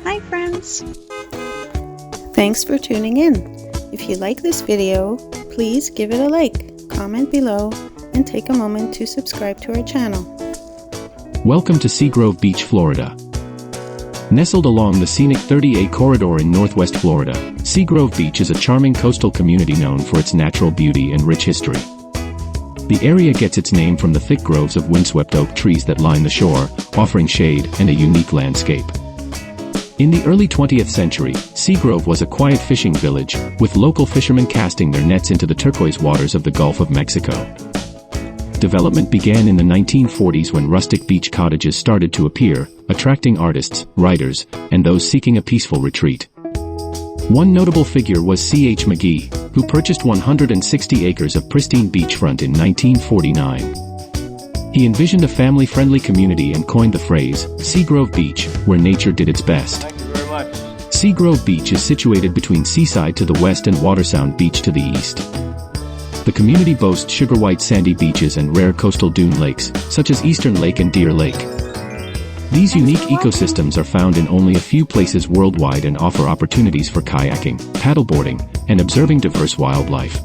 Hi friends! Thanks for tuning in. If you like this video, please give it a like, comment below, and take a moment to subscribe to our channel. Welcome to Seagrove Beach, Florida. Nestled along the scenic 30A corridor in northwest Florida, Seagrove Beach is a charming coastal community known for its natural beauty and rich history. The area gets its name from the thick groves of windswept oak trees that line the shore, offering shade and a unique landscape. In the early 20th century, Seagrove was a quiet fishing village, with local fishermen casting their nets into the turquoise waters of the Gulf of Mexico. Development began in the 1940s when rustic beach cottages started to appear, attracting artists, writers, and those seeking a peaceful retreat. One notable figure was C.H. McGee, who purchased 160 acres of pristine beachfront in 1949. He envisioned a family-friendly community and coined the phrase, Seagrove Beach, where nature did its best. Thank you very much. Seagrove Beach is situated between Seaside to the west and Watersound Beach to the east. The community boasts sugar-white sandy beaches and rare coastal dune lakes, such as Eastern Lake and Deer Lake. These unique ecosystems are found in only a few places worldwide and offer opportunities for kayaking, paddleboarding, and observing diverse wildlife.